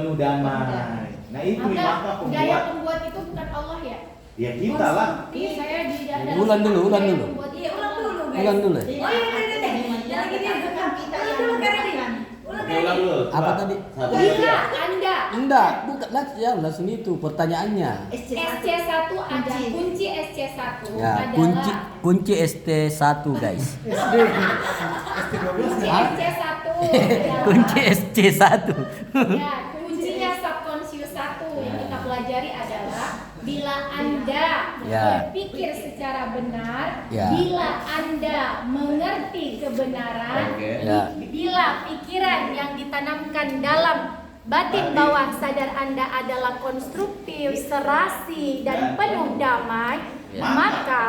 penuh damai. Nah itu maka Daya pembuat itu bukan Allah ya? Ya kita lah. Saya di dalam Ulang dulu. ulang dulu guys. Ulang dulu. Oh iya, jangan gini kita yang mengatakan. Oke, ulang dulu. Apa tadi? Satu, Iya, dua, Anda. Enggak, bukan langsung itu pertanyaannya. SC1 ada kunci SC1 Ya, adalah kunci ST1 guys. SD. kunci Hah? SC1 adalah Kunci SC1. ya, kuncinya subconscious 1 yang kita pelajari adalah bila Anda Ya. berpikir secara benar, Ya. bila Anda mengerti kebenaran, Oke. Ya. bila pikiran yang ditanamkan dalam batin bawah sadar Anda adalah konstruktif, serasi, dan penuh damai, Ya. maka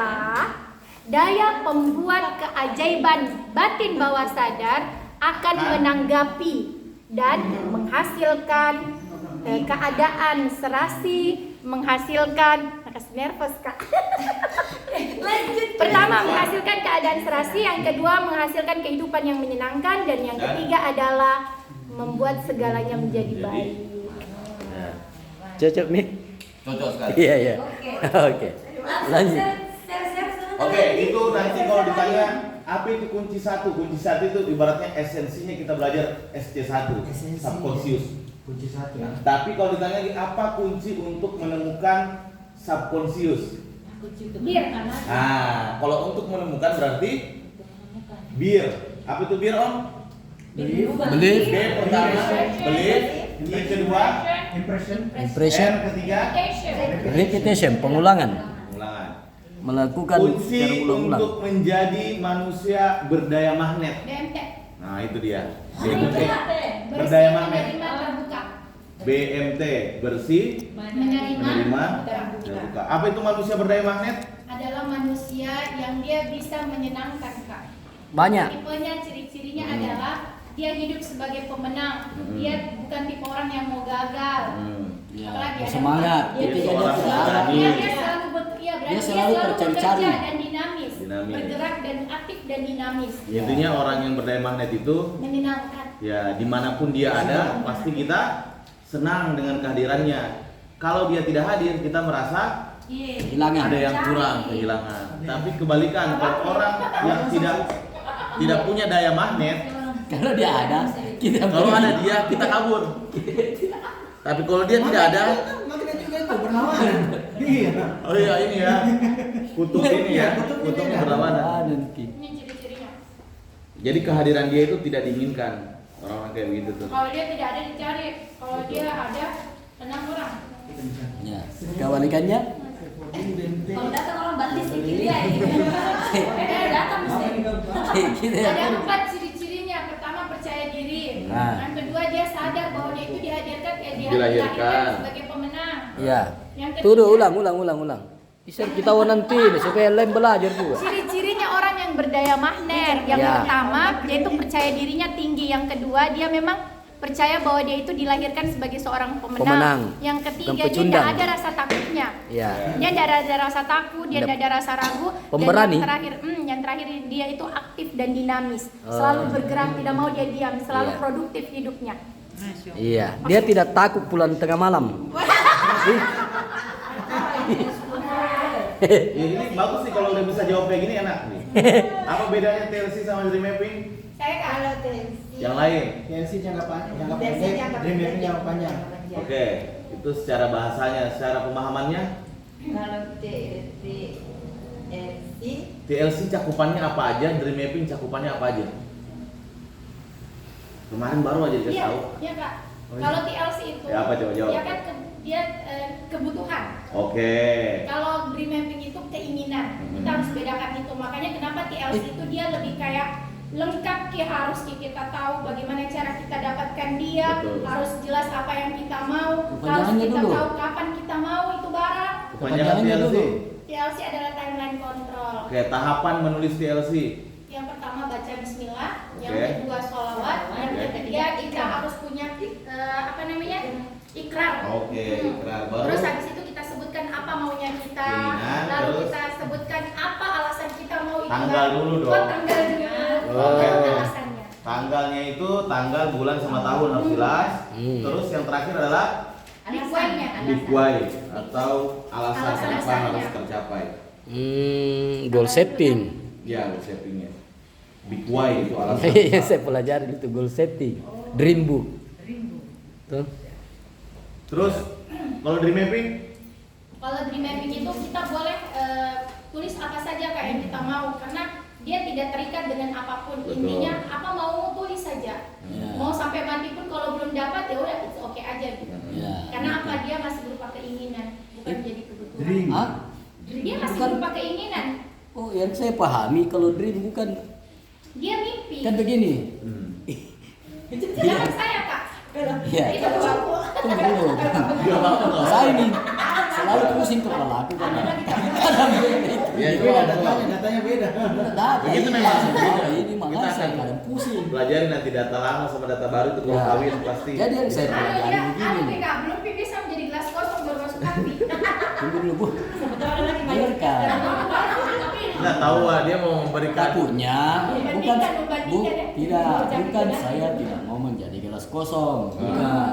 daya pembuat keajaiban batin bawah sadar akan menanggapi dan menghasilkan keadaan serasi, menghasilkan nervous kak. Pertama menghasilkan keadaan serasi, yang kedua menghasilkan kehidupan yang menyenangkan, dan yang ketiga adalah membuat segalanya menjadi baik. Cocok nih? Cocok sekali. Iya. Oke. Lanjut. Oke, itu nanti kalau ditanya apa itu kunci satu itu ibaratnya esensinya kita belajar SC1, subconscious. Kunci satu ya. Tapi kalau ditanya lagi apa kunci untuk menemukan subconscious? Bir. Nah, kalau untuk menemukan berarti bir. Apa itu bir, Om? Belief, B pertama, belief. I kedua, Impression. impression, R ketiga, repetition, pengulangan. ulangan. Melakukan Kunci secara ulang-ulang. untuk menjadi manusia berdaya magnet. BMT. Nah, itu dia. BMT. BMT. Bersih, Berdaya magnet. menerima, terbuka. BMT, bersih, menerima, terbuka. terbuka. Apa itu manusia berdaya magnet? Adalah manusia yang dia bisa menyenangkan kak. Banyak. Tipenya, ciri-cirinya adalah dia hidup sebagai pemenang. Dia bukan tipe orang yang mau gagal. Apalagi ada- Semangat. Dia, Ketika dia, dia semangat. dia selalu berarti Dia selalu tercari-cari. bekerja dan dinamis, Dinamis. bergerak dan aktif dan dinamis, Intinya orang yang berdaya magnet itu menyenangkan. ya dimanapun dia ada pasti kita senang dengan kehadirannya. Kalau dia tidak hadir kita merasa Kehilangan. ada yang kurang, kehilangan. Tapi kebalikan kalau orang yang tidak punya daya magnet, Kalau dia ada, kita kalau pergi. ada dia kita kabur. Tapi kalau dia tidak ada, Magnet juga itu berlawanan. Iya. oh iya ini ya kutub ini ya, kutubnya berlawanan. Nanti. Ini ciri-cirinya. Jadi kehadiran dia itu tidak diinginkan orang-orang kayak begitu tuh. Kalau dia tidak ada dicari, kalau dia ada tenang orang. Ya. Kebalikannya? Kalau datang orang balik sih dia datang mesti. Kita Ada 4 ciri-cirinya. Pertama, percaya diri. Nah. Yang kedua, dia sadar bahwa dia itu Dilahirkan. dilahirkan sebagai pemenang. Ya. Yang ketiga, Tuh, ulang. Bisa kita nanti nih, supaya lain belajar juga. ciri-cirinya orang yang berdaya magnet. Yang Ya. pertama, dia itu percaya dirinya tinggi. Yang kedua, dia memang percaya bahwa dia itu dilahirkan sebagai seorang pemenang. Pemenang. Yang ketiga, Bukan dia pecundang. tidak ada rasa takutnya. Ya. Dia tidak ada rasa takut, dia tidak ada rasa ragu. Pemberani. Dan yang terakhir dia itu aktif dan dinamis, selalu bergerak, tidak mau dia diam, selalu Iya. produktif hidupnya. Iya. Dia tidak takut pulang tengah malam. Ya, ini bagus sih kalau udah bisa jawab kayak gini enak nih. Apa bedanya TLC sama dream mapping? Saya kalau Yang lain. TLC jangka pendek, dream mapping jangka panjang. Oke, itu secara bahasanya, secara pemahamannya Kalau TLC cakupannya apa aja, dream mapping cakupannya apa aja? Kemarin baru aja dikasih Iya, tahu. iya kak. Oh, iya. Kalau TLC itu, Ya, apa coba jawab? dia kan dia kebutuhan. Oke. Kalau dream mapping itu keinginan, kita harus bedakan itu. Makanya kenapa TLC itu dia lebih kayak lengkap, harus kita tahu bagaimana cara kita dapatkan dia, Betul. harus jelas apa yang kita mau, harus Kepanjangannya kita dulu. tahu kapan kita mau itu barang. Kepanjangan Kepanjangannya TLC. dulu. TLC adalah timeline control. Oke, tahapan menulis TLC. Yang pertama baca Bismillah, yang Oke. kedua sholawat, yang Oke. ketiga kita harus punya ikrar. Oke, ikrar. Baru? Terus habis itu kita sebutkan apa maunya kita, Keinginan, lalu terus? kita sebutkan apa alasan kita mau itu. Tanggal dulu dong. Oh, tanggal dulu. Oh. Baru alasannya. Tanggalnya itu tanggal, bulan sama tahun harus jelas. Terus yang terakhir adalah Alasannya. why atau alasan kenapa Alasannya. harus tercapai. Goal setting. Ya, goal settingnya. Big why itu alasan. Yang saya pelajari itu goal setting. Dream book. Tuh. Terus kalau dream mapping Kalau dream mapping itu kita boleh tulis apa saja Kak yang kita mau, karena dia tidak terikat dengan apapun. Betul. Intinya apa mau tulis saja. Ya. Mau sampai mati pun kalau belum dapat ya udah it's okay aja gitu. Ya. Karena apa? Dia masih berupa keinginan, bukan jadi kebutuhan. Dream. Hah? Dia masih Bukan. berupa keinginan. Oh, yang saya pahami kalau dream bukan Dia mimpi. kan begini. Jangan saya Kak. Ya. Itu aku. Tunggu. Saya ini selalu pusing kepala aku karena ya itu Beda datanya beda. data Begitu ini memang. ini makanya Kita saya akan kadang pusing. pelajari nanti data lama sama data baru itu kalau Ya. kawin pasti. Jadi yang saya pelajari Dia begini. Kak belum bisa menjadi gelas kosong baru masuk hati. Tunggu dulu Bu. Kebetulan lagi Dengarkan. Nggak tahu dia mau memberikan Takutnya bukan Bu, Membandingkan, ya. tidak, Jangan bukan tidak. saya tidak mau menjadi gelas kosong. Bukan.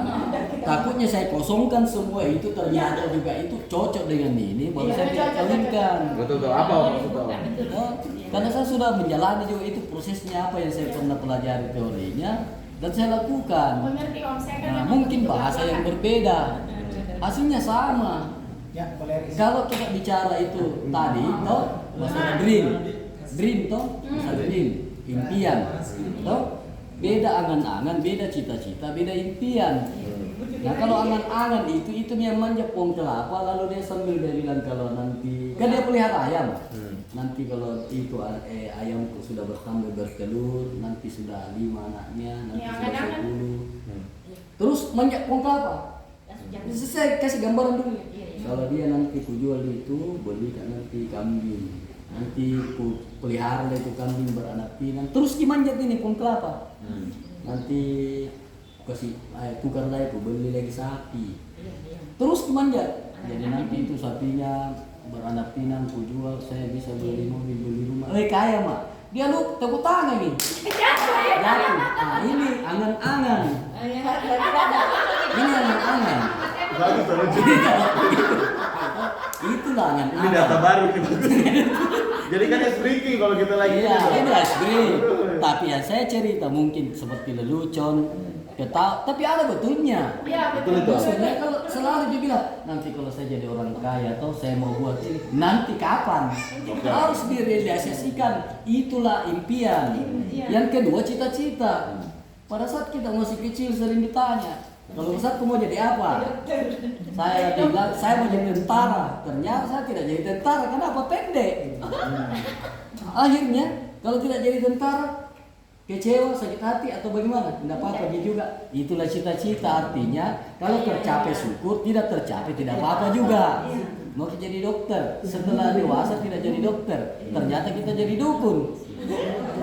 Takutnya saya kosongkan semua itu ternyata juga itu cocok dengan ini baru Iya, saya tidak cocok, kawinkan. betul tuh apa maksudnya? Ya, karena saya sudah menjalani juga itu prosesnya apa yang saya pernah pelajari teorinya dan saya lakukan. Mengerti Om, saya kan Nah, memang mungkin betul bahasa yang belakang. berbeda, hasilnya sama. Ya, koleris. Kalau kita bicara itu tadi, toh masalah dream toh, masalah dream, impian, toh beda angan-angan, beda cita-cita, beda impian. Nah kalau angan-angan itu yang manja pohon kelapa lalu dia sambil dia bilang kalau nanti kan dia pelihara ayam. Nanti kalau itu ayam sudah bertambah bertelur, nanti sudah 5 anaknya, nanti Ya, sudah angan-angan. 10. Terus manja pohon kelapa. Saya kasih gambaran dulu. Kalau dia nanti kujual itu, beli kan nanti kambing. Nanti ku pelihara itu kambing beranak pinak. Terus dimanjat ini pohon kelapa. Nanti kasih tukar lagi ku beli lagi sapi. Terus dimanjat. Jadi nanti itu sapinya beranak pinak ku jual, saya bisa beli mobil, beli rumah. Kaya mak. Dia lu tepuk tangan nih. Jatuh. Nah, ini angan-angan. Ini angan-angan. Bagus terus. Itulah angan-angan. Ini data baru ini bagus. Jadi kan es breaking kalau kita lagi. Iya, gitu. ini asli. Tapi yang saya cerita mungkin seperti lelucon, ketawa, tapi ada betulnya. Iya Betul, betul. betul. Maksudnya kalau selalu dia bilang, nanti kalau saya jadi orang kaya atau saya mau buat ini, nanti kapan? Harus direalisasikan. Itulah impian. Yang kedua cita-cita. Pada saat kita masih kecil sering ditanya, kalau Ustaz mau jadi apa? Saya bilang saya mau jadi tentara. Ternyata saya tidak jadi tentara. Kenapa? Pendek. Akhirnya kalau tidak jadi tentara, kecewa, sakit hati atau bagaimana? Tidak apa-apa dia juga. Itulah cita-cita, artinya kalau tercapai syukur, tidak tercapai tidak apa-apa juga. Mau jadi dokter, setelah dewasa tidak jadi dokter, ternyata kita jadi dukun.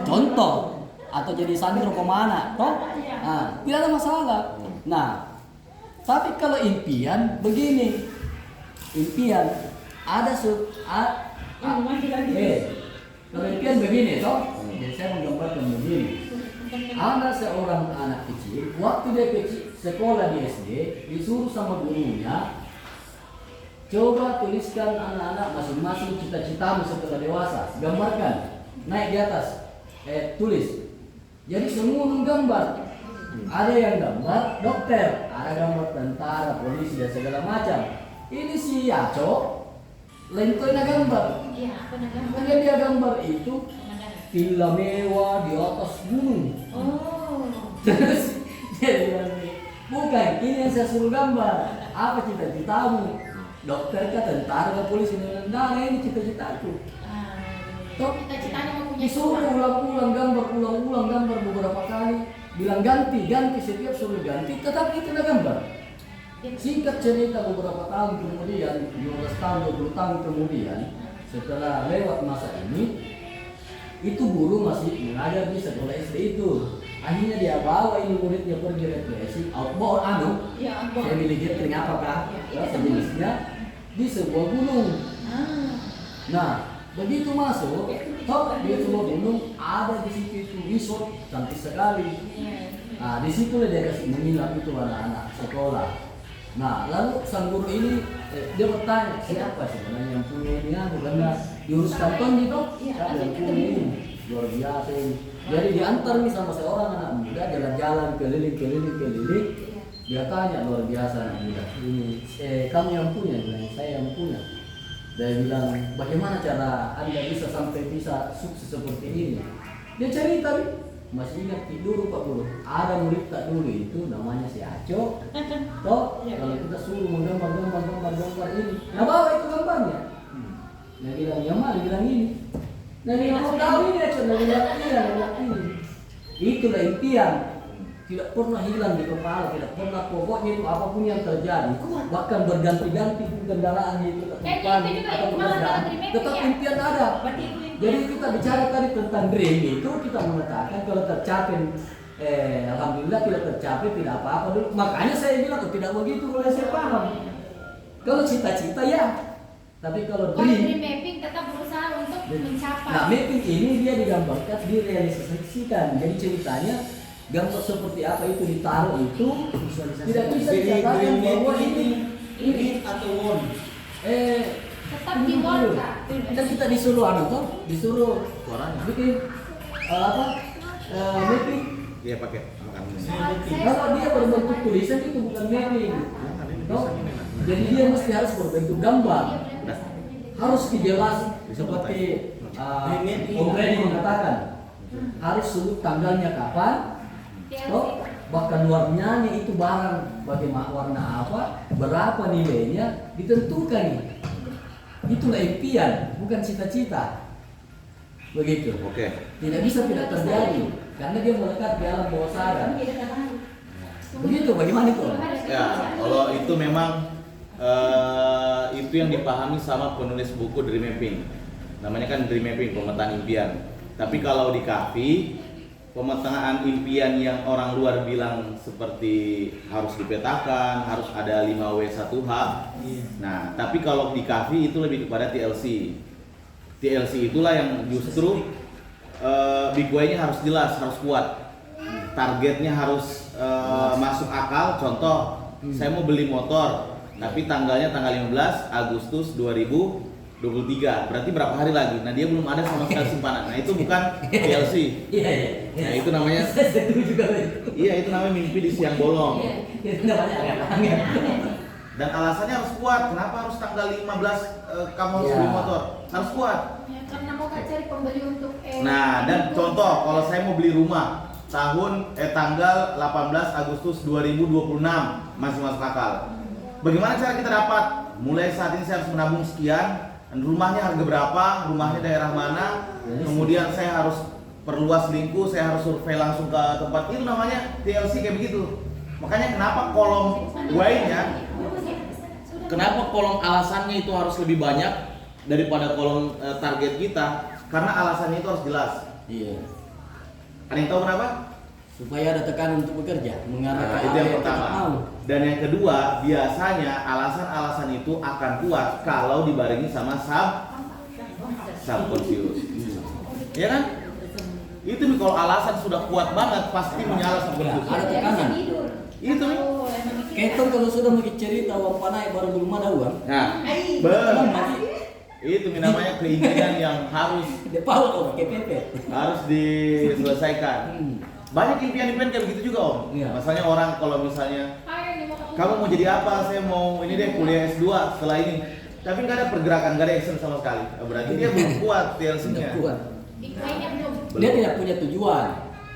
Contoh, atau jadi santri kemana, toh? Nah, tidak ada masalah. Nah, tapi kalau impian begini, impian ada kalau impian begini, toh? Jadi saya menggambarkan begini. Ada seorang anak kecil, waktu dia kecil sekolah di SD, disuruh sama gurunya, coba tuliskan anak-anak masing-masing cita-citamu setelah dewasa, gambarkan, naik di atas, tulis. Jadi semua menggambar. Ada yang gambar dokter, ada gambar tentara, polisi dan segala macam. Ini si Yaco, lentonya gambar. Iya, benar. Makanya dia gambar itu villa mewah di atas gunung. Oh. Terus dia bilang, bukan, ini yang saya suruh gambar. Apa cita-citamu? Dokter kah, tentara kah, polisi? Nah, ini cita-citaku. Toh, Cita-citanya mau punya disuruh ulang-ulang gambar beberapa kali. Bilang ganti, setiap suruh ganti, tetap itu udah gambar. Singkat cerita beberapa tahun kemudian, 15 tahun, 20 tahun kemudian, setelah lewat masa ini, itu guru masih mengajar di sekolah SD itu. Akhirnya dia bawa ini muridnya pergi refleksi, outbound saya milih gathering apakah? Ya, sejenisnya di sebuah gunung. Nah, Begitu masuk, toh di Pulau Gunung ada di situ itu resort cantik sekali. Nah, di situ dia kasih menginap itu anak-anak sekolah. Nah, lalu sang guru ini dia bertanya siapa sebenarnya yang punya ini, karena diurus kanton gitu, siapa yang punya ini, luar biasa ini. Jadi diantar nih sama seorang anak muda jalan-jalan keliling. Dia tanya luar biasa anak muda, ini kamu yang punya? Bilang, saya yang punya. Dia bilang, bagaimana cara Anda bisa sampai bisa sukses seperti ini? Dia cerita, masih ingat dulu Pak Guru, ada murid tak dulu itu namanya si Aco. Toh, kalau kita suruh menggambar ini, nah bawa itu gambarnya. Dia bilang, ya mah, dia bilang ini. Nah dia mau tahu ini Aco, dia bilang ini. Itulah impian. Tidak pernah hilang di kepala, tidak pernah, pokoknya itu apapun yang terjadi, bahkan berganti-ganti kendaraan itu Jadi itu juga atau cuma antara pekerjaan, dream tetap ya? impian ada. Berarti itu impian. Jadi kita bicara tadi tentang dream itu kita mengatakan kalau tercapai, alhamdulillah tidak tercapai tidak apa-apa dulu. Makanya saya bilang tuh tidak begitu, boleh saya paham. Kalau cita-cita ya, tapi kalau Kalau dream dream, mapping tetap berusaha untuk mencapai. nah mapping ini dia digambarkan, direalisasikan. Jadi ceritanya gambar seperti apa itu ditaruh itu tidak bisa dikatakan bahwa ini atau won. Tetap di wall Kak. Kan kita disuruh disuruh Suaranya. bikin mapping. Iya pakai makan. Kalau dia berbentuk tulisan itu bukan mapping. Toh, jadi dia mesti harus berbentuk gambar. Harus dijelas seperti Om Freddy mengatakan harus sebut tanggalnya kapan. Oh, bahkan warnanya itu barang bagaimana warna apa, berapa nilainya ditentukan nih. Itulah impian, bukan cita-cita. Begitu. Oke. Tidak bisa tidak terjadi karena dia melekat di alam bawah sadar. Begitu, bagaimana itu? Ya, kalau itu memang itu yang dipahami sama penulis buku Dream Mapping. Namanya kan Dream Mapping, pemetaan impian. Tapi kalau di Kahfi, pemetaan impian yang orang luar bilang seperti harus dipetakan, harus ada 5W1H. Nah, tapi kalau di Kahfi itu lebih kepada TLC. TLC itulah yang justru big why-nya harus jelas, harus kuat. Targetnya harus masuk akal. Contoh, saya mau beli motor, tapi tanggalnya tanggal 15 Agustus 2023. Berarti berapa hari lagi? Nah, dia belum ada sama sekali simpanan. Nah, itu bukan TLC. Iya. Nah, itu namanya Setuju juga itu. iya, itu namanya mimpi di siang bolong. Itu namanya agak-agak. Dan alasannya harus kuat. Kenapa harus tanggal 15 kamu harus Iya. beli motor? Harus kuat. Ya, karena mau Kak cari pembeli untuk Nah, dan contoh kalau saya mau beli rumah tanggal 18 Agustus 2026 masih masuk akal. Bagaimana cara kita dapat? Mulai saat ini saya harus menabung sekian. Rumahnya harga berapa? Rumahnya daerah mana? Kemudian saya harus perluas lingkup, saya harus survei langsung ke tempat itu, namanya TLC kayak begitu. Makanya kenapa kolom why-nya, kenapa kolom alasannya itu harus lebih banyak daripada kolom target kita? Karena alasannya itu harus jelas. Iya. Ada yang tahu kenapa? Supaya ada tekanan untuk bekerja, mengarah Nah, ke itu apa yang kita pertama. mau. Dan yang kedua, biasanya alasan-alasan itu akan kuat kalau dibarengi sama subconscious. Ya kan? Itu nih, kalau alasan sudah kuat banget pasti menyala subconscious. Ada tekanan. Itu nih. Keton kalau sudah mau cerita uang panai baru belum ada uang. Nah, itu nih namanya keinginan yang harus Dia power KPP. diselesaikan. Banyak impian-impian kayak begitu juga Om. Iya. Misalnya orang kalau misalnya kamu mau jadi apa? Saya mau ini deh kuliah S2 setelah ini. Tapi nggak ada pergerakan, nggak ada action sama sekali. Berarti dia belum kuat TLC-nya. Tidak kuat. belum. Dia tidak punya tujuan.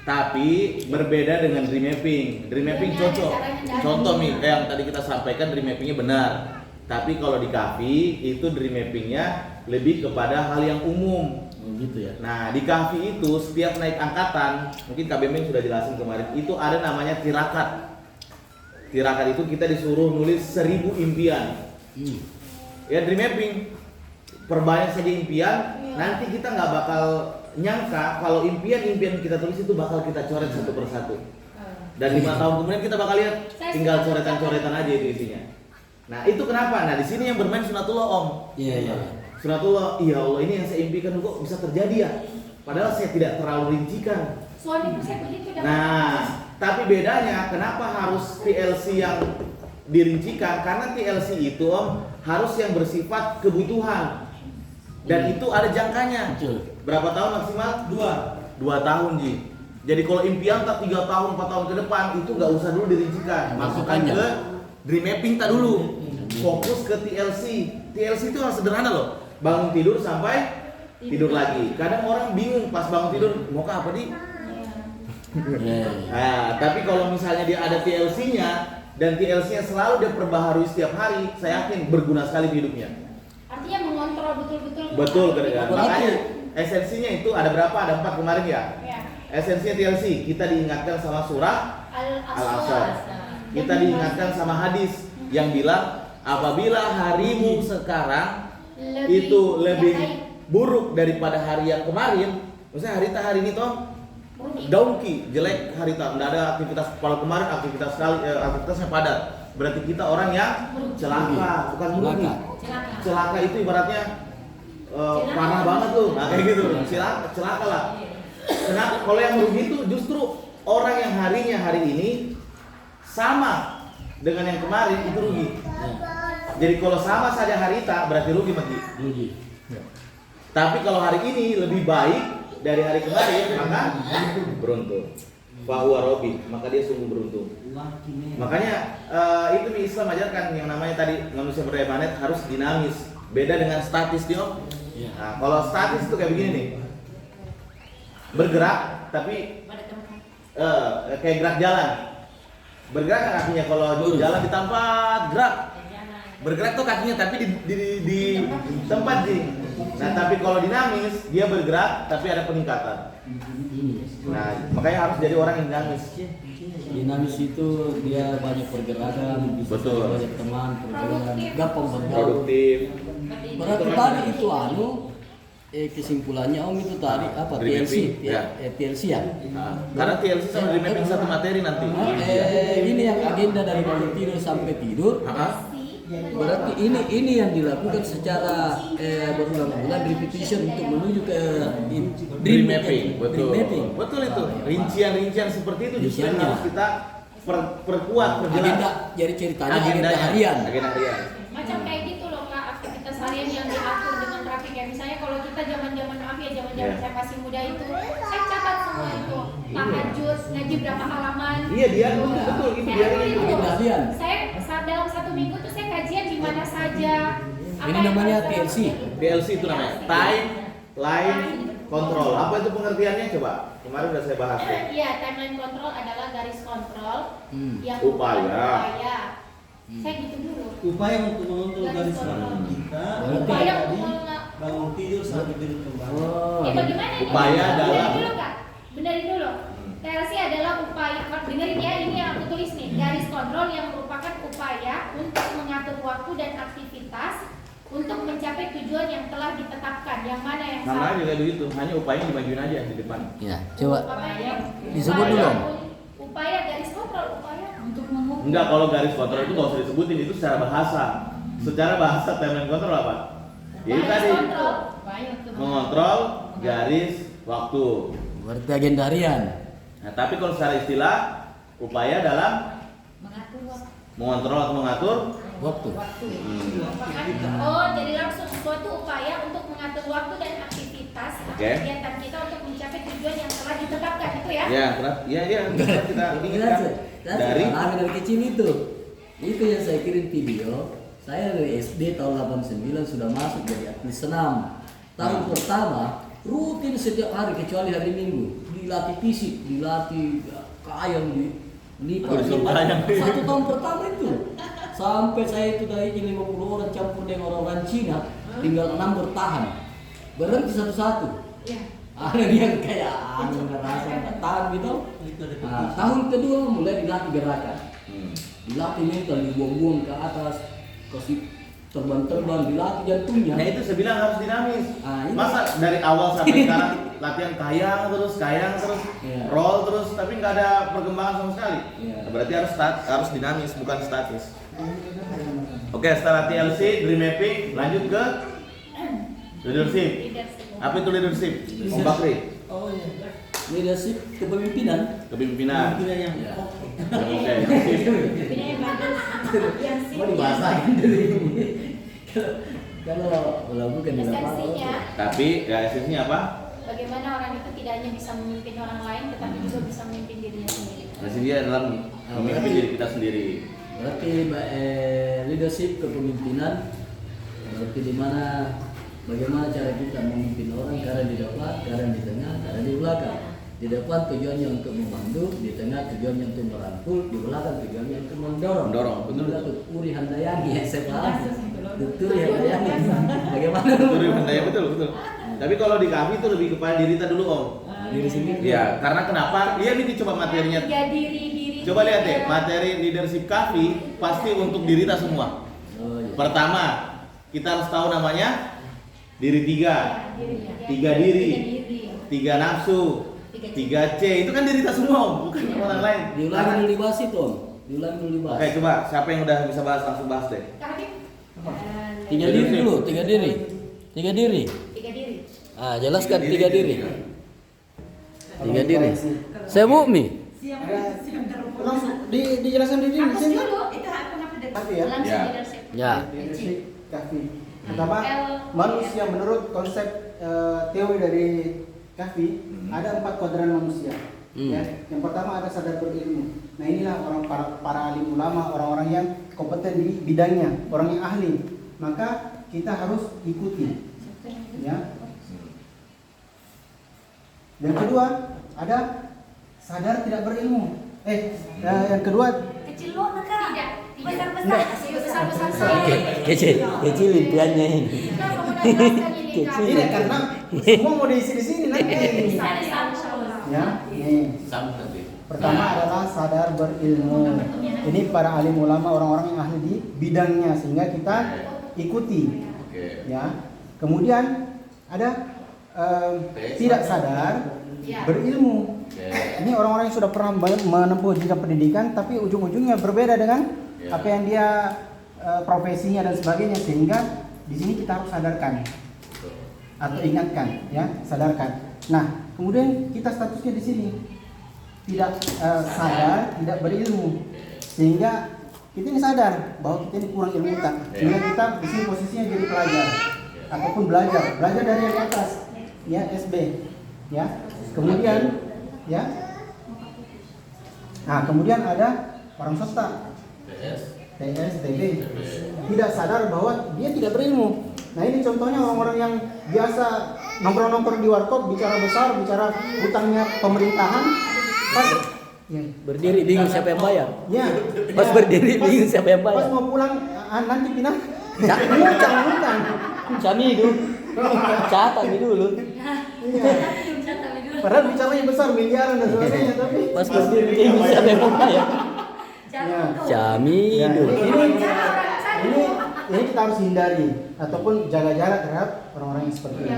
Tapi berbeda dengan dream mapping. Dream mapping Iya, cocok. caranya Contoh nih, kayak yang tadi kita sampaikan dream mappingnya benar. Tapi kalau di Kahfi itu dream mappingnya lebih kepada hal yang umum. Gitu ya. Nah, di Kahfi itu setiap naik angkatan, mungkin Kak Bemeng sudah jelasin kemarin, itu ada namanya tirakat. Tirakat itu kita disuruh nulis 1000 impian. Ya, dream mapping. Perbanyak saja impian, nanti kita nggak bakal nyangka kalau impian-impian kita tulis itu bakal kita coret satu persatu. Dan 5 tahun kemudian kita bakal lihat tinggal coretan-coretan aja itu isinya. Nah, itu kenapa? Nah, di sini yang bermain sunatullah Om. Iya. Sunatullah, iya Allah ini yang saya impikan kok bisa terjadi ya. Padahal saya tidak terlalu rincikan. Suamiku saya begitu dapat. Nah, tapi bedanya kenapa harus TLC yang dirincikan? Karena TLC itu Om harus yang bersifat kebutuhan. Dan itu ada jangkanya. Betul. Berapa tahun maksimal? 2 tahun Ji. Jadi kalau impian tak 3 tahun, 4 tahun ke depan itu nggak usah dulu dirincikan. Masukkan Makanya. ke dream mapping tak dulu. Fokus ke TLC. TLC itu hal sederhana loh. Bangun tidur sampai tidur lagi. Kadang orang bingung pas bangun tidur mau ke apa nih? Ya. Nah, tapi kalau misalnya dia ada TLC-nya dan TLC-nya selalu dia perbaharui setiap hari, saya yakin berguna sekali di hidupnya. Artinya mengontrol betul-betul. Betul kan? Berarti- Makanya esensinya itu ada berapa? Ada 4 kemarin ya. Ya. Esensinya TLC, kita diingatkan sama surah Al-Asr. Kita diingatkan sama hadis yang bilang apabila harimu sekarang itu lebih buruk daripada hari yang kemarin, misalnya hari ini toh donkey, jelek hari tak, tidak ada aktivitas. Kalau kemarin aktivitasnya padat, berarti kita orang yang celaka, bukan merugi. Celaka itu ibaratnya parah banget tuh, nah kayak gitu, celaka lah. Kenapa? Kalau yang merugi itu justru orang yang harinya hari ini sama dengan yang kemarin itu rugi. Jadi kalau sama saja hari tak berarti rugi Magi. Rugi. Tapi kalau hari ini lebih baik dari hari kemarin, maka beruntung. Fahuwa robi, maka dia sungguh beruntung. Makanya itu nih Islam ajarkan yang namanya tadi manusia berdaya manet harus dinamis. Beda dengan statis dia. Nah, kalau statis itu kayak begini nih, bergerak tapi kayak gerak jalan. Bergerak kan kakinya, kalau jalan di tempat gerak. Bergerak tuh kakinya tapi di tempat sih. Nah tapi kalau dinamis dia bergerak tapi ada peningkatan. Nah makanya harus jadi orang yang dinamis. Dinamis itu dia banyak pergerakan, bisa Betul. jadi banyak teman, pergerakan, gampang bergaul. Produktif. Berarti tadi itu kesimpulannya Om itu tadi apa Dream TLC, mapping, ya. TLC ya. Nah, karena TLC sama dream mapping satu materi nanti. Ini yang agenda dari bangun tidur sampai tidur. Berarti ini yang dilakukan secara berulang-ulang repetition untuk menuju ke Dream mapping, Dream mapping. betul itu. Rincian-rincian seperti itu justru yang Rinciannya. harus kita perkuat, perjelas. Agenda, jadi ceritanya agenda harian. Agenda harian. Macam kayak gitu loh Kak, aktivitas harian yang diatur dengan rapi. Kayak misalnya kalau kita zaman-zaman maaf ya, zaman-zaman Ya. saya masih muda itu, saya catat semua itu. Tahajud, ngaji berapa halaman. Iya dia betul itu dia. Saya itu. Agenda harian. Saya dalam 1 minggu tuh saya kajian di mana saja. Apa Ini yang namanya harus saya TLC. lakukan. TLC itu namanya time line control. Apa itu pengertiannya coba? Kemarin udah saya bahas ya. Iya, timeline control adalah garis kontrol yang Upaya. upaya. Saya gitu dulu. Upaya untuk mengontrol garis kontrol kita. Upaya Tadi untuk bangun tidur sampai tidur kembali. Oh, bagaimana nih? Upaya Benerin adalah- dulu Kak. Benerin dulu. TLC adalah upaya. Dengerin ya, ini yang aku tulis nih. Garis kontrol yang merupakan upaya untuk mengatur waktu dan aktivitas untuk mencapai tujuan yang telah ditetapkan. Yang mana yang Namanya salah? juga begitu, hanya upayanya dimajuin aja di depan. Ya, coba Upaya. disebut dulu. Upaya garis kontrol, upaya untuk mengukur. Enggak, kalau garis kontrol itu nggak usah disebutin, itu secara bahasa. Secara bahasa timeline kontrol apa? Jadi Garis tadi kontrol. mengontrol garis waktu. Berarti agenda harian. Nah, tapi kalau secara istilah upaya dalam Mengatur waktu. mengontrol atau mengatur Waktu. Oh, jadi langsung suatu upaya untuk mengatur waktu dan aktivitas atau Oke. kegiatan kita untuk mencapai tujuan yang telah ditetapkan itu ya? Ya, iya, kita inginkan dari dari kecil itu yang saya kirim video. Saya dari SD tahun 89 sudah masuk jadi atlet senam. Tahun pertama rutin setiap hari kecuali hari Minggu dilatih fisik, dilatih kayang, lipat. Disuruh kayang. 1 tahun pertama itu sampai saya itu dari 50 orang campur dengan orang Cina, tinggal 6 bertahan. Berhenti satu-satu. Iya. Ada dia kayak ngerasa nggak tahan gitu. Nah, tahun kedua mulai dilatih gerakan, dilatih mental, dibuang-buang ke atas, kasih terbang-terbang, dilatih jantungnya. Nah itu saya bilang harus dinamis. Ah, iya. Masa dari awal sampai sekarang latihan kayang terus, Iya. roll terus, tapi nggak ada perkembangan sama sekali. Iya. Nah, berarti harus dinamis, bukan statis. Oke, setelah TLC, dream mapping, lanjut ke Leadership. Leadership. Apa itu leadership? Om Bakri. Oh iya. Leadership kepemimpinan. Kepemimpinan. Pimpinan yang Ya. Oke. Punya yang bagus. Yang sih. Mau dibahasain dari ini. Kalau bukan di lapangan. Esensinya, Tapi ya esensinya apa? bagaimana orang itu tidak hanya bisa memimpin orang lain, tetapi juga bisa memimpin dirinya sendiri. Esensinya adalah memimpin diri kita sendiri. Berarti leadership kepemimpinan berarti di mana bagaimana cara kita memimpin orang, karena di depan, karena di tengah, karena di belakang. Di depan tujuannya untuk membantu, di tengah tujuannya untuk merangkul, di belakang tujuannya untuk mendorong. Mendorong, betul. Betul. Uri Handayani ya, saya paham. Betul ya Handayani. Bagaimana? Betul, betul, betul, betul. Tapi kalau di kafe itu lebih kepada diri kita dulu, Om. Diri sendiri. Ya, karena kenapa? Lihat ini coba materinya. Tiga diri. Coba lihat deh, materi leadership kafe pasti untuk diri kita semua. Oh, iya. Pertama, kita harus tahu namanya diri tiga, tiga diri, tiga nafsu, tiga C. Itu kan diri kita semua, Om, bukan orang lain. Diulangi dulu dibahas itu, Om. Diulangi dulu dibahas. Oke, coba siapa yang udah bisa bahas langsung bahas deh. Tiga diri dulu, tiga diri. Tiga diri. Ah, jelaskan tiga diri. Tiga diri. Saya Mukmi. langsung dijelaskan di sini. Hapus dulu. Itu apa Kafe ya. Langsung Ya. leadership. Ya. Leadership kafe. Pertama, L. manusia menurut konsep teori dari kafe ada 4 kuadran manusia. Ya. Yang pertama ada sadar berilmu. Nah inilah orang para alim ulama, orang-orang yang kompeten di bidangnya, orang yang ahli. Maka kita harus ikuti. Ya. Yang kedua ada sadar tidak berilmu. Yang kedua kecil lo nakal. Tidak. Besar-besar. Besar-besar Kecil impiannya ini. Kita mau menjelaskan ini Kak. ini karena semua mau diisi di sini nanti. Ya, nih. Sambung nanti. Pertama adalah sadar berilmu. Ini para alim ulama, orang-orang yang ahli di bidangnya sehingga kita ikuti. Oke. Ya. Kemudian ada tidak sadar berilmu. Oke. Ini orang-orang yang sudah pernah menempuh jenjang pendidikan tapi ujung-ujungnya berbeda dengan apa yang dia profesinya dan sebagainya, sehingga di sini kita harus sadarkan atau ingatkan, ya, sadarkan. Nah, kemudian kita statusnya di sini tidak sadar, tidak berilmu, sehingga kita ini sadar bahwa kita ini kurang ilmu kita, sehingga kita di sini posisinya jadi pelajar ataupun belajar dari yang di atas, ya, SB, ya. Kemudian, ya. Nah, kemudian ada orang swasta, TS, TB, tidak sadar bahwa dia tidak berilmu. Nah ini contohnya orang-orang yang biasa nongkrong-nongkrong di warkop, bicara besar, bicara hutangnya pemerintahan, pas ya, Berdiri bingung siapa yang bayar. ya, Pas berdiri bingung siapa yang bayar. Pas mau pulang nanti pindah, ngutang. Kami itu catat dulu. Iya. Padahal bicaranya besar, miliaran dan sebagainya, tapi Pas berdiri bingung siapa yang bayar. ya. Kami Ya, itu. ini kita harus hindari ataupun jaga jarak terhadap orang-orang yang seperti ini.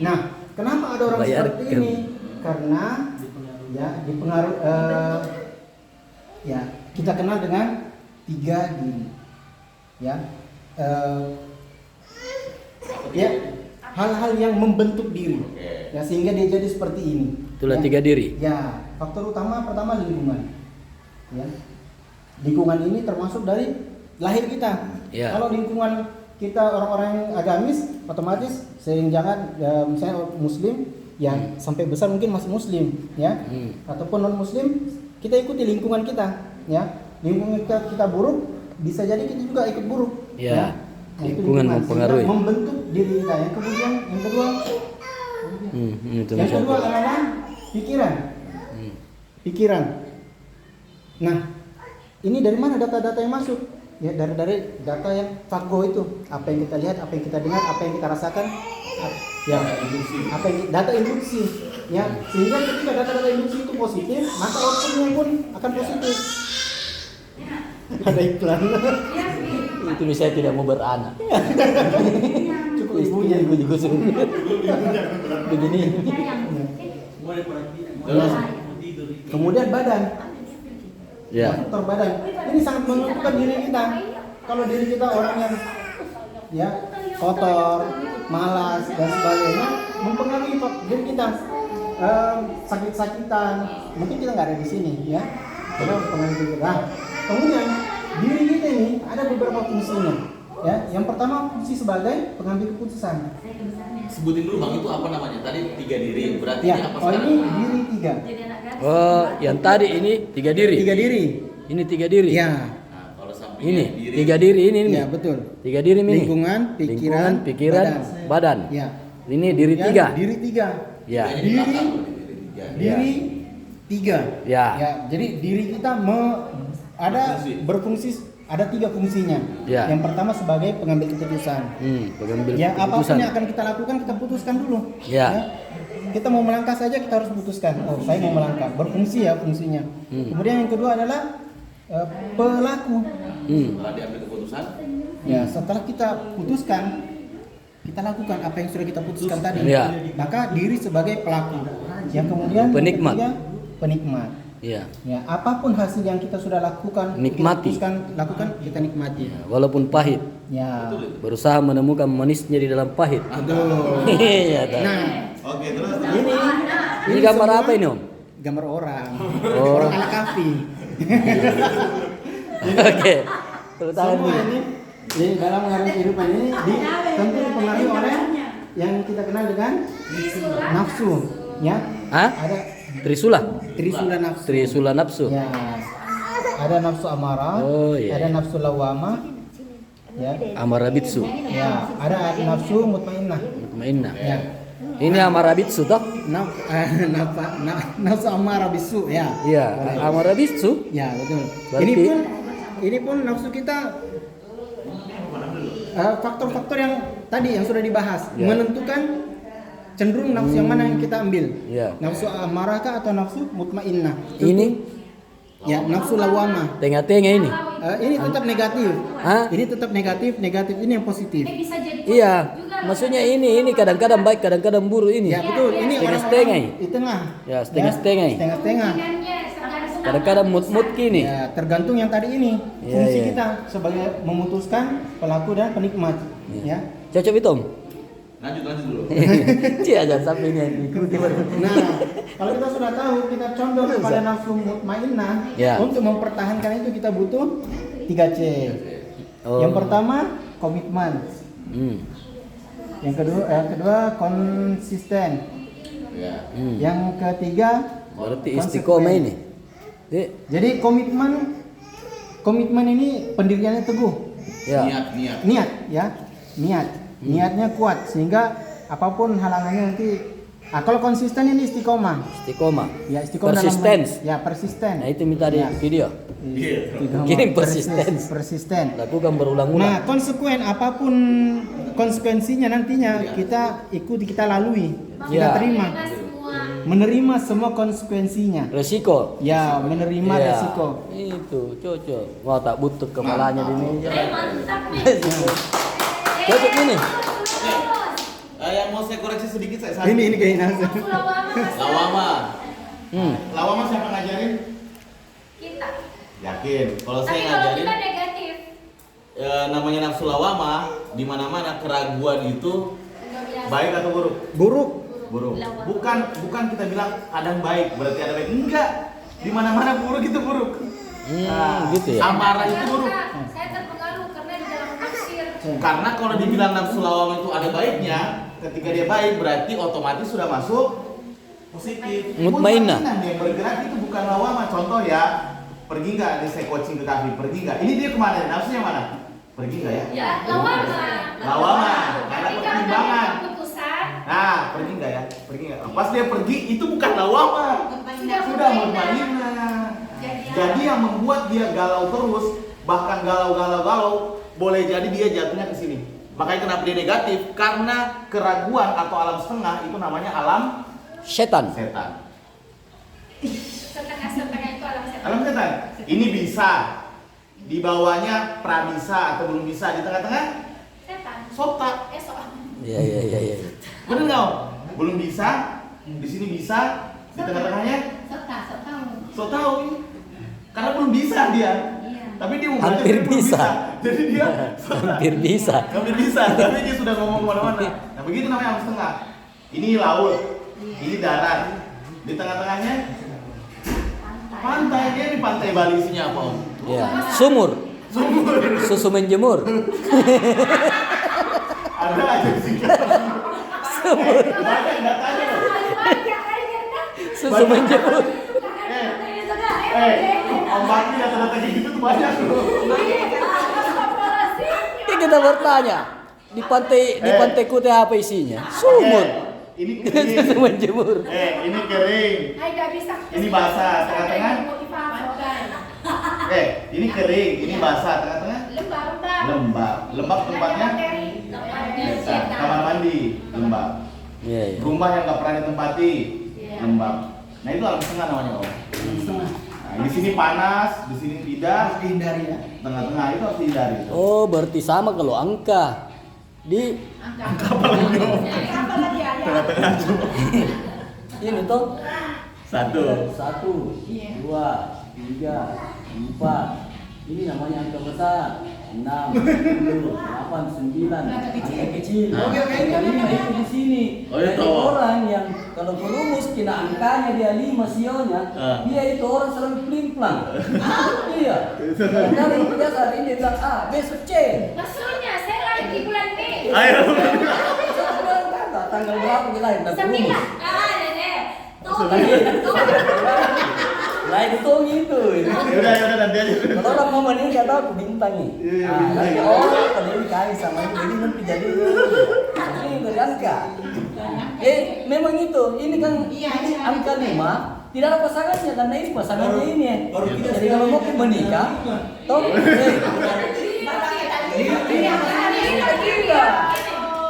Nah, kenapa ada orang seperti Bayarkan. ini? Karena ya dipengaruhi ya kita kenal dengan 3 diri. Ya, ya hal-hal yang membentuk diri. Ya sehingga dia jadi seperti ini. Itulah Ya. 3 diri. Ya, faktor utama pertama lingkungan. Ya. Lingkungan ini termasuk dari lahir kita. Ya. Kalau lingkungan kita orang-orang yang agamis, otomatis jangan misalnya muslim yang sampai besar mungkin masih muslim, ya. Ataupun non muslim, kita ikuti lingkungan kita, ya. Lingkungan kita buruk, bisa jadi kita juga ikut buruk. Ya. Nah, itu Lingkungan lingkungan. mempengaruhi. Sehingga membentuk diri kita. Yang kemudian yang kedua Itu yang kedua misalnya. adalah pikiran. Pikiran. Nah, ini dari mana data-data yang masuk? Ya, dari data yang fakgo itu. Apa yang kita lihat, apa yang kita dengar, apa yang kita rasakan. Ya, apa yang data induksi. Ya, sehingga ketika data-data induksi itu positif, maka outputnya pun akan positif. Ada iklan. Itu saya tidak mau beranak. Cukup ibunya. Ibu juga suruh. Begini. Nah, kemudian badan. Ya. Faktor badan. Ini sangat menentukan diri kita. Kalau diri kita orang yang ya kotor, malas dan sebagainya mempengaruhi diri kita. Sakit-sakitan, mungkin kita nggak ada di sini ya, karena mempengaruhi diri. Nah, kemudian diri kita ini ada beberapa fungsinya. Ya, yang pertama fungsi sebagai pengambil keputusan. Sebutin dulu Bang, itu apa namanya? Tadi 3 diri, berarti Ya, ini apa oh sekarang? ini diri 3. Jadi anak gadis. Oh, yang tadi ini 3 diri. 3 diri. Ini 3 diri. Ya, Nah, kalau sampingnya Ini diri. 3 diri ini. ya betul. 3 diri ini. Lingkungan, pikiran, pikiran, badan. Ya. Ini diri Ya, 3. Diri 3. Ya. Tiganya di belakang, berarti diri 3. Diri 3. Ya. Jadi diri kita ada Berfungsi. berfungsi, ada 3 fungsinya. Ya. Yang pertama sebagai pengambil keputusan. Pengambil Ya, apapun keputusan. yang akan kita lakukan kita putuskan dulu. Ya. Kita mau melangkah saja kita harus putuskan. Oh, saya mau melangkah. Berfungsi ya fungsinya. Kemudian yang kedua adalah pelaku. Setelah diambil keputusan, Ya, setelah kita putuskan, kita lakukan apa yang sudah kita putuskan tadi. Ya. Maka diri sebagai pelaku. Yang kemudian yang Penikmat. ketiga, penikmat. Ya. Ya, apapun hasil yang kita sudah lakukan, Nikmati. kita putuskan, lakukan, kita nikmati. Walaupun pahit, Ya. berusaha menemukan manisnya di dalam pahit. Aduh. Iya. dah. Nah, oke terus. Ini gambar semua apa ini, Om? Gambar orang. Oh. Orang ala kafi. Oke. Tepuk tangan Semua dulu. ini di dalam mengarungi kehidupan ini tentu dipengaruhi oleh yang kita kenal dengan nafsu, ya. Hah? Ada Trisula. trisula nafsu. Trisula nafsu. Ya. Ada nafsu amarah, Oh, iya. ada nafsu lawamah, ya. Amarabitsu. Ya, ada nafsu mutmainnah. Mainna. Ya. Ini amarabitsu toh? Nafsu amarah bisu, ya. Iya, Boleh. amarabitsu. Ya, betul. Berarti- Ini pun nafsu kita faktor-faktor yang tadi yang sudah dibahas Ya. menentukan cenderung nafsu yang mana yang kita ambil. Ya. Nafsu amarah kah atau nafsu mutmainnah? Ini Ya, nafsu lawamah. tengah-tengah ini. Ini tetap negatif. Hah? Ini tetap negatif, negatif ini yang positif. Bisa jadi Iya, juga. maksudnya ini kadang-kadang baik, kadang-kadang buruk ini. Ya, betul. Ini Setengah-setengah. orang-orang di tengah. Ya, setengah-setengah. Setengah-setengah. Kemungkinannya sekarang Kadang-kadang mood gini. Ya, tergantung yang tadi ini. Iya, Fungsi iya. kita sebagai memutuskan pelaku dan penikmat. Ya. Cocok itu, Om? Lanjut dulu. Cia aja sampai ini ikuti baru. Nah, kalau kita sudah tahu, kita condong kepada nafsu mutmainnah. Ya. Untuk mempertahankan itu kita butuh 3C. Oh. Yang pertama, komitmen. Yang kedua konsisten. Ya. Yang ketiga, Berarti konsekuens. istiqomah ini. Jadi komitmen ini pendiriannya teguh. Ya. Niat. Niat, ya. Niatnya kuat sehingga apapun halangannya nanti. Kalau konsisten ini istiqomah. Istiqomah. Ya, istiqomah Persistence. ya, persisten. Nah, itu minta di Ya. video. Istiqomah, Kirim persisten. persisten. Lakukan berulang-ulang. Nah, apapun konsekuensinya nantinya kita ikuti, kita lalui, kita Ya. terima, menerima semua konsekuensinya. Resiko. Ya, menerima Ya, resiko. Itu cocok. Wah, tak butuh kepalanya di meja. Mantap nih. Cocok ini. Yang mau saya koreksi sedikit saya salah. Ini keinginan. Lawama. Hmm. Lawama siapa ngajarin? Kita. Yakin. Kalau Tapi saya kalau ngajarin kita negatif, namanya nafsu lawama, di mana-mana keraguan itu nggak biasa. baik atau buruk? Buruk. Buruk. Bukan kita bilang kadang baik, berarti ada baik. Enggak. Di mana-mana buruk itu buruk. Gitu ya. Amarah itu buruk. Saya terpengaruh karena di dalam tafsir. Karena kalau dibilang nafsu lawama itu ada baiknya, ketika dia baik berarti otomatis sudah masuk positif. Mutmainnah. Yang bergerak itu bukan lawama. Contoh ya, pergi nggak? Ini saya coaching ke kafe, pergi nggak? Ini dia kemana? Nafsunya mana? Pergi nggak ya? Ya, lawama. Lawama, karena Ketika pertimbangan. mengambil keputusan, Nah, pergi nggak ya? Pergi nggak? Pas dia pergi itu bukan lawama, sudah mutmainnah. Jadi yang membuat dia galau terus, bahkan galau, boleh jadi dia jatuhnya ke sini. Makanya kenapa dia negatif? Karena keraguan atau alam setengah itu namanya alam Setan. setan. setengah-setengah itu alam setan. Alam setan. Ini bisa, di bawahnya prabisa atau belum bisa, di tengah-tengah Setan. sota. Soal. Iya. Benar nggak? Om? Belum bisa, di sini bisa, di tengah-tengahnya so tahu. Karena belum bisa dia. Tapi dia mau Hampir belajar, dia belum bisa. Jadi dia Hampir bisa. hampir bisa, tapi dia sudah ngomong kemana-mana. Nah begitu namanya arus tengah. Ini laut, ini darat, di tengah-tengahnya pantai. Dia di pantai Bali isinya apa Om? Ya. Sumur. Susu menjemur. Ada aja sih. Sumur. Banyak datanya loh. Susu menjemur. Om Bakri data-data kayak gitu tuh banyak loh. Ini kita bertanya di pantai Kutai apa isinya? Sumur. Ini Susu kering. menjemur. Ini kering. Ini basah, tengah-tengah. Ini kering, ini basah, tengah-tengah. Lembab tempatnya. Kamar mandi, lembab. Iya, iya. Rumah yang nggak pernah ditempati, lembab. Nah itu arus tengah namanya Om. Nah, di sini panas, di sini tidak. Dihindari ya. Tengah-tengah itu harus dihindari. Oh, berarti sama kalau angka. Di Tengah-tengah tuh. ini tuh Satu. 1, 2, 3, 4. Ini namanya angka besar. 6, 7, 8, 9. Angka kecil. Oke, oke. Angka 5 itu di sini. Oh, itu. Jadi orang yang kalau berumus kena angkanya dia 5 sionya, dia itu orang selalu plimplang. Iya. Karena dia saat ini dia bilang A, besok C. Maksudnya saya lahir di bulan Mei. Ayo. Tanggal berapa kita lahir? Tapi rumus. 9. Lah itu gitu. Yaudah nanti aja. Kalau orang mau meninggal tahu aku bintang nih. Iya, Nanti iya. kalau ini kali sama ini jadi nanti jadi ini dari angka. Memang itu. Ini kan angka 5 tidak ada pasangannya karena ini pasangannya ini. Jadi kalau mau menikah, toh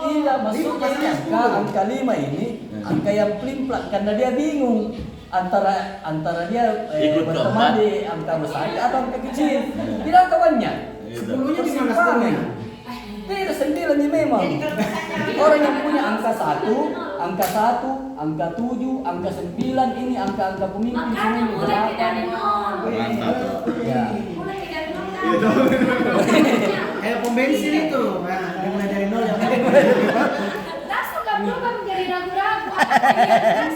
tidak maksudnya ini angka 5 ini angka yang plimplang karena dia bingung antara dia Ikut berteman keempat. di angka besar atau angka kecil. Tidak kawannya. Sepuluhnya di mana Persimpangan. sepuluhnya? Tidak 9 memang. Orang yang punya angka 1, angka 1, angka 7, angka 9 ini angka-angka pemimpin Makanya semua mulai tidak di nol. Mantap. Ya. Mulai tidak nol. Kayak pom bensin itu. Nah, dimulai dari nol yang Langsung gak berubah menjadi ragu-ragu.